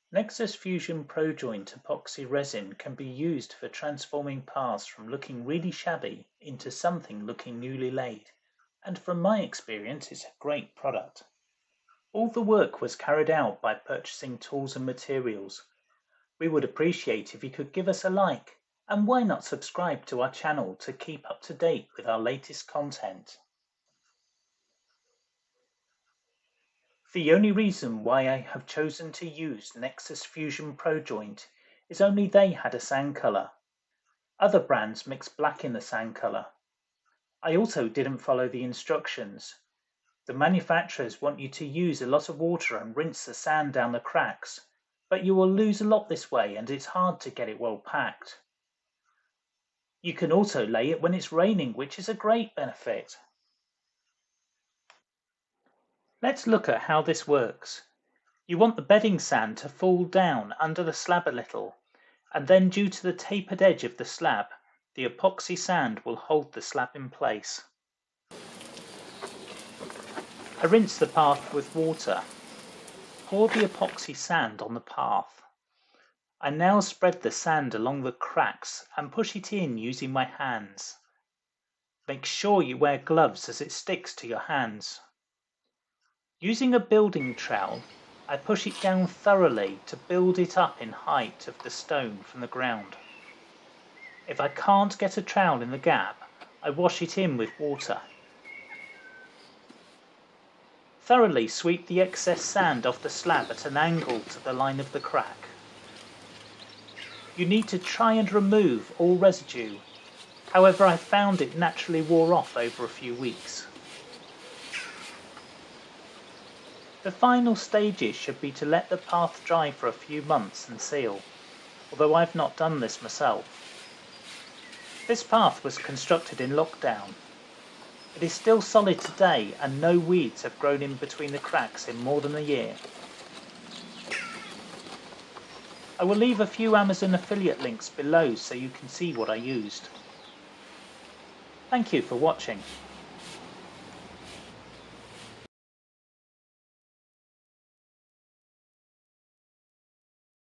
Nexus Fusion Projoint Epoxy resin can be used for transforming paths from looking really shabby into something looking newly laid, and from my experience it's a great product. All the work was carried out by purchasing tools and materials. We would appreciate if you could give us a like, and why not subscribe to our channel to keep up to date with our latest content. The only reason why I have chosen to use Nexus Fusion Projoint is only they had a sand colour. Other brands mix black in the sand colour. I also didn't follow the instructions. The manufacturers want you to use a lot of water and rinse the sand down the cracks, but you will lose a lot this way and it's hard to get it well packed. You can also lay it when it's raining, which is a great benefit. Let's look at how this works. You want the bedding sand to fall down under the slab a little, and then due to the tapered edge of the slab, the epoxy sand will hold the slab in place. I rinse the path with water. Pour the epoxy sand on the path. I now spread the sand along the cracks and push it in using my hands. Make sure you wear gloves as it sticks to your hands. Using a building trowel, I push it down thoroughly to build it up in height of the stone from the ground. If I can't get a trowel in the gap, I wash it in with water. Thoroughly sweep the excess sand off the slab at an angle to the line of the crack. You need to try and remove all residue, however I found it naturally wore off over a few weeks. The final stages should be to let the path dry for a few months and seal, although I've not done this myself. This path was constructed in lockdown. It is still solid today and no weeds have grown in between the cracks in more than a year. I will leave a few Amazon affiliate links below so you can see what I used. Thank you for watching.